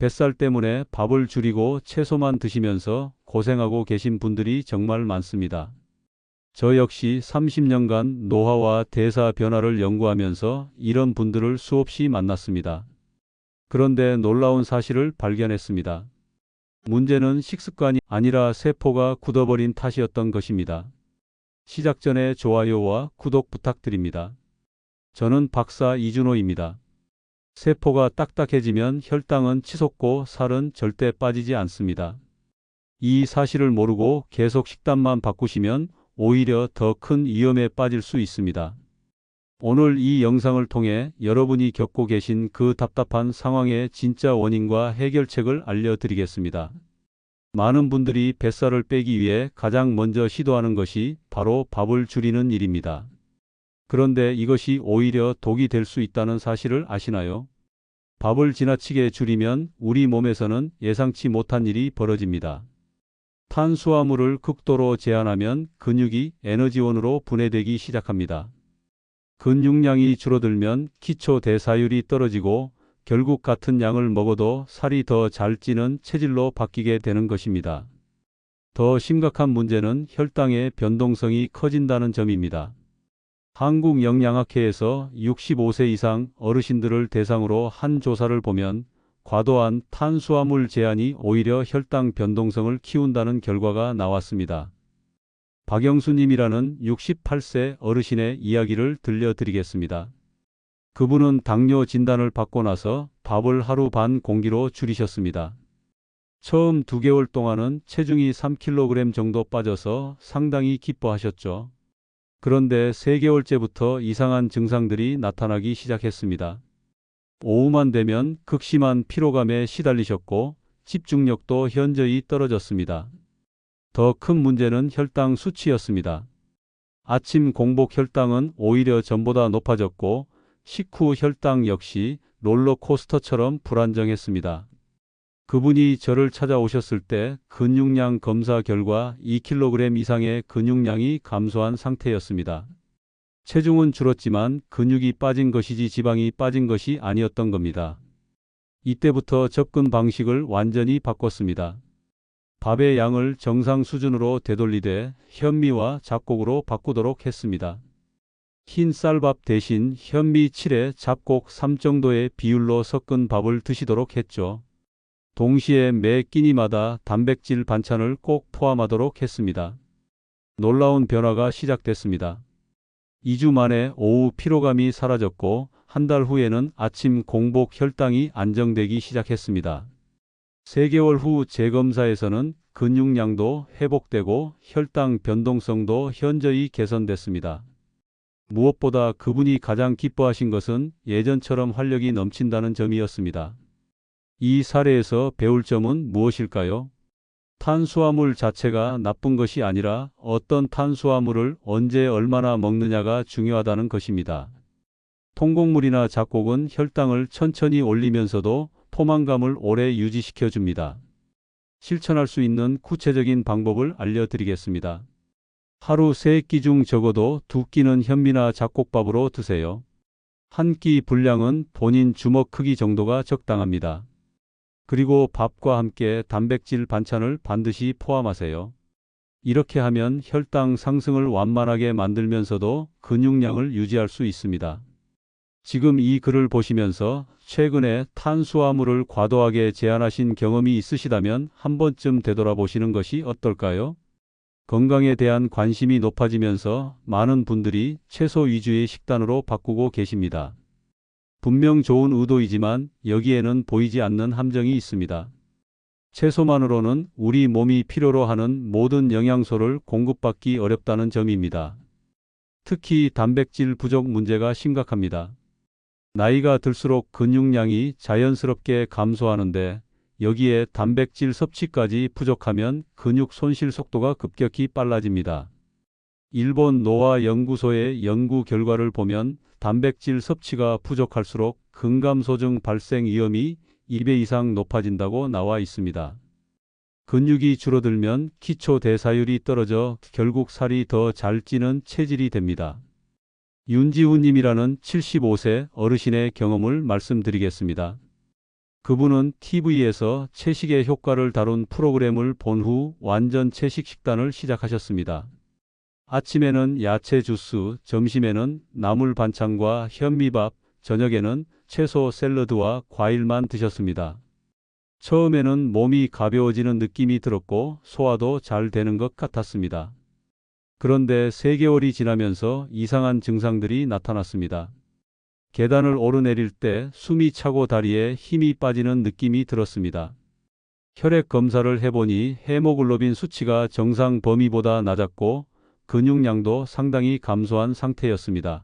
뱃살 때문에 밥을 줄이고 채소만 드시면서 고생하고 계신 분들이 정말 많습니다. 저 역시 30년간 노화와 대사 변화를 연구하면서 이런 분들을 수없이 만났습니다. 그런데 놀라운 사실을 발견했습니다. 문제는 식습관이 아니라 세포가 굳어버린 탓이었던 것입니다. 시작 전에 좋아요와 구독 부탁드립니다. 저는 박사 이준호입니다. 세포가 딱딱해지면 혈당은 치솟고 살은 절대 빠지지 않습니다. 이 사실을 모르고 계속 식단만 바꾸시면 오히려 더 큰 위험에 빠질 수 있습니다. 오늘 이 영상을 통해 여러분이 겪고 계신 그 답답한 상황의 진짜 원인과 해결책을 알려드리겠습니다. 많은 분들이 뱃살을 빼기 위해 가장 먼저 시도하는 것이 바로 밥을 줄이는 일입니다. 그런데 이것이 오히려 독이 될 수 있다는 사실을 아시나요? 밥을 지나치게 줄이면 우리 몸에서는 예상치 못한 일이 벌어집니다. 탄수화물을 극도로 제한하면 근육이 에너지원으로 분해되기 시작합니다. 근육량이 줄어들면 기초 대사율이 떨어지고 결국 같은 양을 먹어도 살이 더 잘 찌는 체질로 바뀌게 되는 것입니다. 더 심각한 문제는 혈당의 변동성이 커진다는 점입니다. 한국영양학회에서 65세 이상 어르신들을 대상으로 한 조사를 보면 과도한 탄수화물 제한이 오히려 혈당 변동성을 키운다는 결과가 나왔습니다. 박영수님이라는 68세 어르신의 이야기를 들려드리겠습니다. 그분은 당뇨 진단을 받고 나서 밥을 하루 반 공기로 줄이셨습니다. 처음 2개월 동안은 체중이 3kg 정도 빠져서 상당히 기뻐하셨죠. 그런데 3개월째부터 이상한 증상들이 나타나기 시작했습니다. 오후만 되면 극심한 피로감에 시달리셨고 집중력도 현저히 떨어졌습니다. 더 큰 문제는 혈당 수치였습니다. 아침 공복 혈당은 오히려 전보다 높아졌고 식후 혈당 역시 롤러코스터처럼 불안정했습니다. 그분이 저를 찾아오셨을 때 근육량 검사 결과 2kg 이상의 근육량이 감소한 상태였습니다. 체중은 줄었지만 근육이 빠진 것이지 지방이 빠진 것이 아니었던 겁니다. 이때부터 접근 방식을 완전히 바꿨습니다. 밥의 양을 정상 수준으로 되돌리되 현미와 잡곡으로 바꾸도록 했습니다. 흰 쌀밥 대신 현미 7에 잡곡 3 정도의 비율로 섞은 밥을 드시도록 했죠. 동시에 매 끼니마다 단백질 반찬을 꼭 포함하도록 했습니다. 놀라운 변화가 시작됐습니다. 2주 만에 오후 피로감이 사라졌고 한 달 후에는 아침 공복 혈당이 안정되기 시작했습니다. 3개월 후 재검사에서는 근육량도 회복되고 혈당 변동성도 현저히 개선됐습니다. 무엇보다 그분이 가장 기뻐하신 것은 예전처럼 활력이 넘친다는 점이었습니다. 이 사례에서 배울 점은 무엇일까요? 탄수화물 자체가 나쁜 것이 아니라 어떤 탄수화물을 언제 얼마나 먹느냐가 중요하다는 것입니다. 통곡물이나 잡곡은 혈당을 천천히 올리면서도 포만감을 오래 유지시켜 줍니다. 실천할 수 있는 구체적인 방법을 알려드리겠습니다. 하루 3끼 중 적어도 2끼는 현미나 잡곡밥으로 드세요. 한 끼 분량은 본인 주먹 크기 정도가 적당합니다. 그리고 밥과 함께 단백질 반찬을 반드시 포함하세요. 이렇게 하면 혈당 상승을 완만하게 만들면서도 근육량을 유지할 수 있습니다. 지금 이 글을 보시면서 최근에 탄수화물을 과도하게 제한하신 경험이 있으시다면 한 번쯤 되돌아보시는 것이 어떨까요? 건강에 대한 관심이 높아지면서 많은 분들이 채소 위주의 식단으로 바꾸고 계십니다. 분명 좋은 의도이지만 여기에는 보이지 않는 함정이 있습니다. 채소만으로는 우리 몸이 필요로 하는 모든 영양소를 공급받기 어렵다는 점입니다. 특히 단백질 부족 문제가 심각합니다. 나이가 들수록 근육량이 자연스럽게 감소하는데 여기에 단백질 섭취까지 부족하면 근육 손실 속도가 급격히 빨라집니다. 일본 노화 연구소의 연구 결과를 보면 단백질 섭취가 부족할수록 근감소증 발생 위험이 2배 이상 높아진다고 나와 있습니다. 근육이 줄어들면 기초 대사율이 떨어져 결국 살이 더 잘 찌는 체질이 됩니다. 윤지훈님이라는 75세 어르신의 경험을 말씀드리겠습니다. 그분은 TV에서 채식의 효과를 다룬 프로그램을 본 후 완전 채식 식단을 시작하셨습니다. 아침에는 야채 주스, 점심에는 나물 반찬과 현미밥, 저녁에는 채소 샐러드와 과일만 드셨습니다. 처음에는 몸이 가벼워지는 느낌이 들었고 소화도 잘 되는 것 같았습니다. 그런데 3개월이 지나면서 이상한 증상들이 나타났습니다. 계단을 오르내릴 때 숨이 차고 다리에 힘이 빠지는 느낌이 들었습니다. 혈액 검사를 해보니 헤모글로빈 수치가 정상 범위보다 낮았고 근육량도 상당히 감소한 상태였습니다.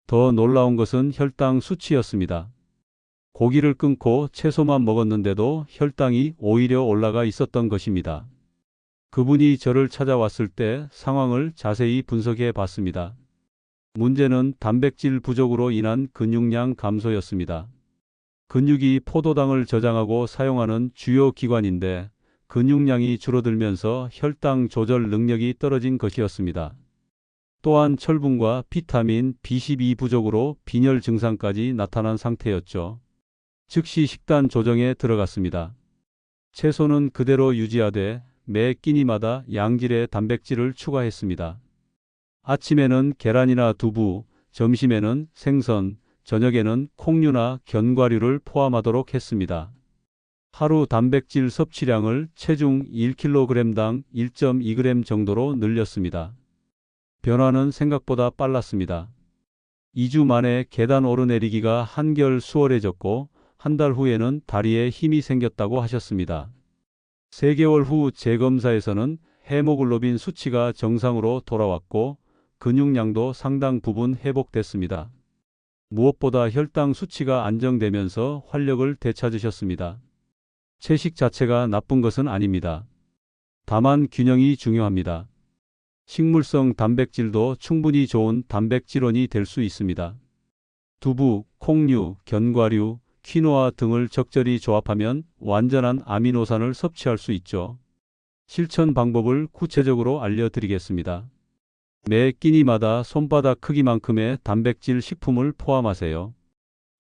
더 놀라운 것은 혈당 수치였습니다. 고기를 끊고 채소만 먹었는데도 혈당이 오히려 올라가 있었던 것입니다. 그분이 저를 찾아왔을 때 상황을 자세히 분석해 봤습니다. 문제는 단백질 부족으로 인한 근육량 감소였습니다. 근육이 포도당을 저장하고 사용하는 주요 기관인데 근육량이 줄어들면서 혈당 조절 능력이 떨어진 것이었습니다. 또한 철분과 비타민 B12 부족으로 빈혈 증상까지 나타난 상태였죠. 즉시 식단 조정에 들어갔습니다. 채소는 그대로 유지하되 매 끼니마다 양질의 단백질을 추가했습니다. 아침에는 계란이나 두부, 점심에는 생선, 저녁에는 콩류나 견과류를 포함하도록 했습니다. 하루 단백질 섭취량을 체중 1kg당 1.2g 정도로 늘렸습니다. 변화는 생각보다 빨랐습니다. 2주 만에 계단 오르내리기가 한결 수월해졌고 한 달 후에는 다리에 힘이 생겼다고 하셨습니다. 3개월 후 재검사에서는 헤모글로빈 수치가 정상으로 돌아왔고 근육량도 상당 부분 회복됐습니다. 무엇보다 혈당 수치가 안정되면서 활력을 되찾으셨습니다. 채식 자체가 나쁜 것은 아닙니다. 다만 균형이 중요합니다. 식물성 단백질도 충분히 좋은 단백질원이 될 수 있습니다. 두부, 콩류, 견과류, 퀴노아 등을 적절히 조합하면 완전한 아미노산을 섭취할 수 있죠. 실천 방법을 구체적으로 알려드리겠습니다. 매 끼니마다 손바닥 크기만큼의 단백질 식품을 포함하세요.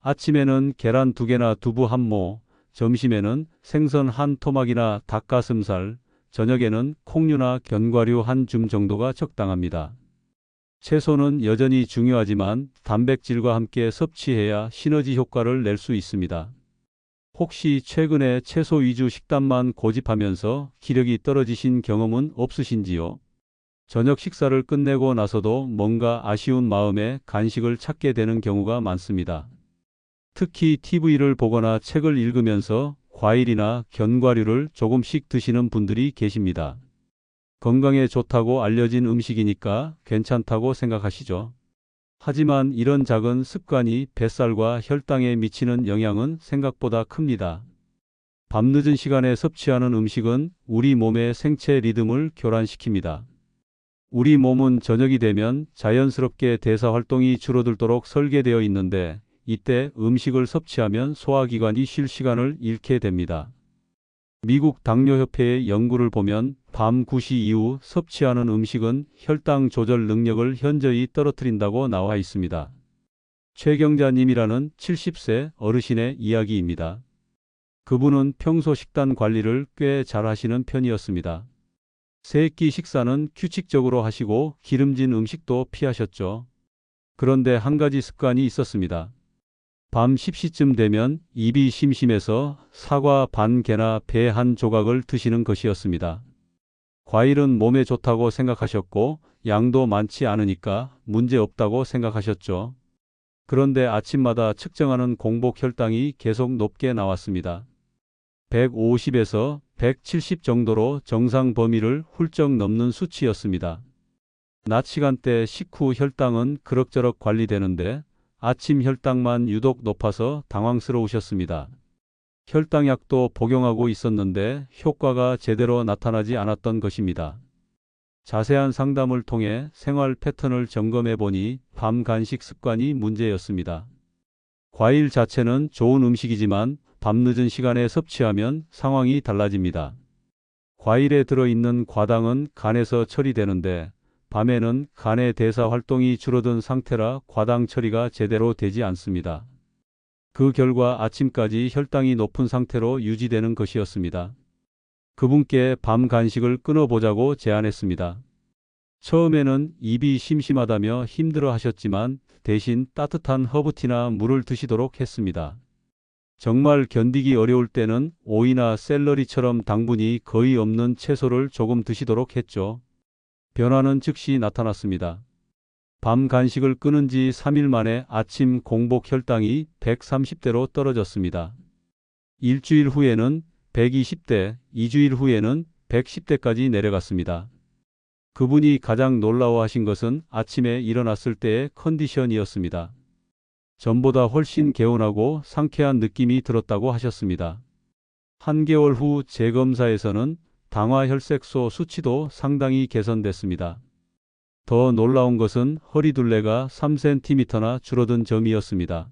아침에는 계란 2개나 두부 1모, 점심에는 생선 1토막이나 닭가슴살, 저녁에는 콩류나 견과류 1줌 정도가 적당합니다. 채소는 여전히 중요하지만 단백질과 함께 섭취해야 시너지 효과를 낼 수 있습니다. 혹시 최근에 채소 위주 식단만 고집하면서 기력이 떨어지신 경험은 없으신지요? 저녁 식사를 끝내고 나서도 뭔가 아쉬운 마음에 간식을 찾게 되는 경우가 많습니다. 특히 TV를 보거나 책을 읽으면서 과일이나 견과류를 조금씩 드시는 분들이 계십니다. 건강에 좋다고 알려진 음식이니까 괜찮다고 생각하시죠. 하지만 이런 작은 습관이 뱃살과 혈당에 미치는 영향은 생각보다 큽니다. 밤늦은 시간에 섭취하는 음식은 우리 몸의 생체 리듬을 교란시킵니다. 우리 몸은 저녁이 되면 자연스럽게 대사 활동이 줄어들도록 설계되어 있는데 이때 음식을 섭취하면 소화기관이 쉴 시간을 잃게 됩니다. 미국 당뇨협회의 연구를 보면 밤 9시 이후 섭취하는 음식은 혈당 조절 능력을 현저히 떨어뜨린다고 나와 있습니다. 최경자님이라는 70세 어르신의 이야기입니다. 그분은 평소 식단 관리를 꽤 잘 하시는 편이었습니다. 3끼 식사는 규칙적으로 하시고 기름진 음식도 피하셨죠. 그런데 한 가지 습관이 있었습니다. 밤 10시쯤 되면 입이 심심해서 사과 반 개나 배 1조각을 드시는 것이었습니다. 과일은 몸에 좋다고 생각하셨고 양도 많지 않으니까 문제 없다고 생각하셨죠. 그런데 아침마다 측정하는 공복 혈당이 계속 높게 나왔습니다. 150에서 170 정도로 정상 범위를 훌쩍 넘는 수치였습니다. 낮 시간대 식후 혈당은 그럭저럭 관리되는데 아침 혈당만 유독 높아서 당황스러우셨습니다. 혈당약도 복용하고 있었는데 효과가 제대로 나타나지 않았던 것입니다. 자세한 상담을 통해 생활 패턴을 점검해 보니 밤 간식 습관이 문제였습니다. 과일 자체는 좋은 음식이지만 밤늦은 시간에 섭취하면 상황이 달라집니다. 과일에 들어있는 과당은 간에서 처리되는데 밤에는 간의 대사 활동이 줄어든 상태라 과당 처리가 제대로 되지 않습니다. 그 결과 아침까지 혈당이 높은 상태로 유지되는 것이었습니다. 그분께 밤 간식을 끊어보자고 제안했습니다. 처음에는 입이 심심하다며 힘들어 하셨지만 대신 따뜻한 허브티나 물을 드시도록 했습니다. 정말 견디기 어려울 때는 오이나 샐러리처럼 당분이 거의 없는 채소를 조금 드시도록 했죠. 변화는 즉시 나타났습니다. 밤 간식을 끊은 지 3일 만에 아침 공복 혈당이 130대로 떨어졌습니다. 일주일 후에는 120대, 2주일 후에는 110대까지 내려갔습니다. 그분이 가장 놀라워하신 것은 아침에 일어났을 때의 컨디션이었습니다. 전보다 훨씬 개운하고 상쾌한 느낌이 들었다고 하셨습니다. 한개월 후 재검사에서는 당화혈색소 수치도 상당히 개선됐습니다. 더 놀라운 것은 허리둘레가 3cm나 줄어든 점이었습니다.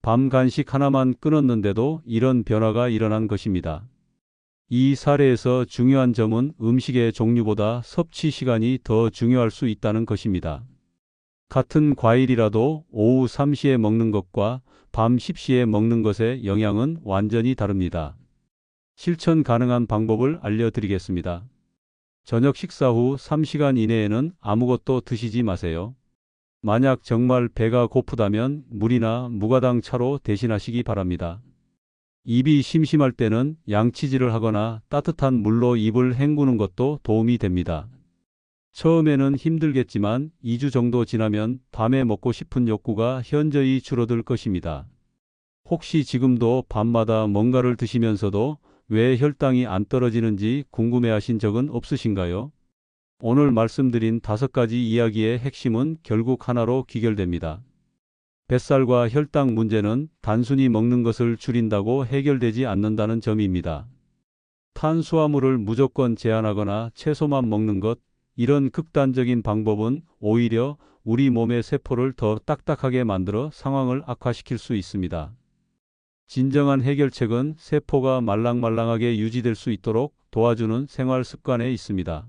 밤 간식 하나만 끊었는데도 이런 변화가 일어난 것입니다. 이 사례에서 중요한 점은 음식의 종류보다 섭취 시간이 더 중요할 수 있다는 것입니다. 같은 과일이라도 오후 3시에 먹는 것과 밤 10시에 먹는 것의 영향은 완전히 다릅니다. 실천 가능한 방법을 알려드리겠습니다. 저녁 식사 후 3시간 이내에는 아무것도 드시지 마세요. 만약 정말 배가 고프다면 물이나 무가당 차로 대신하시기 바랍니다. 입이 심심할 때는 양치질을 하거나 따뜻한 물로 입을 헹구는 것도 도움이 됩니다. 처음에는 힘들겠지만 2주 정도 지나면 밤에 먹고 싶은 욕구가 현저히 줄어들 것입니다. 혹시 지금도 밤마다 뭔가를 드시면서도 왜 혈당이 안 떨어지는지 궁금해하신 적은 없으신가요? 오늘 말씀드린 5가지 이야기의 핵심은 결국 하나로 귀결됩니다. 뱃살과 혈당 문제는 단순히 먹는 것을 줄인다고 해결되지 않는다는 점입니다. 탄수화물을 무조건 제한하거나 채소만 먹는 것, 이런 극단적인 방법은 오히려 우리 몸의 세포를 더 딱딱하게 만들어 상황을 악화시킬 수 있습니다. 진정한 해결책은 세포가 말랑말랑하게 유지될 수 있도록 도와주는 생활 습관에 있습니다.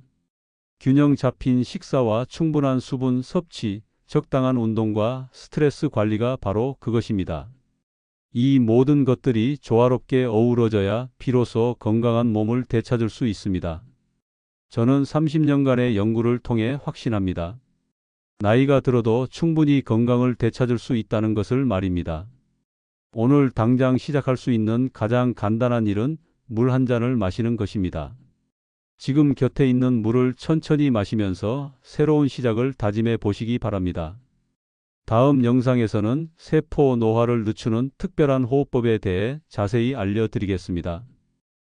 균형 잡힌 식사와 충분한 수분 섭취, 적당한 운동과 스트레스 관리가 바로 그것입니다. 이 모든 것들이 조화롭게 어우러져야 비로소 건강한 몸을 되찾을 수 있습니다. 저는 30년간의 연구를 통해 확신합니다. 나이가 들어도 충분히 건강을 되찾을 수 있다는 것을 말입니다. 오늘 당장 시작할 수 있는 가장 간단한 일은 물 한 잔을 마시는 것입니다. 지금 곁에 있는 물을 천천히 마시면서 새로운 시작을 다짐해 보시기 바랍니다. 다음 영상에서는 세포 노화를 늦추는 특별한 호흡법에 대해 자세히 알려드리겠습니다.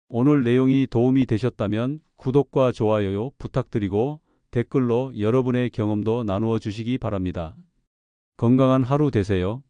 오늘 내용이 도움이 되셨다면 구독과 좋아요 부탁드리고 댓글로 여러분의 경험도 나누어 주시기 바랍니다. 건강한 하루 되세요.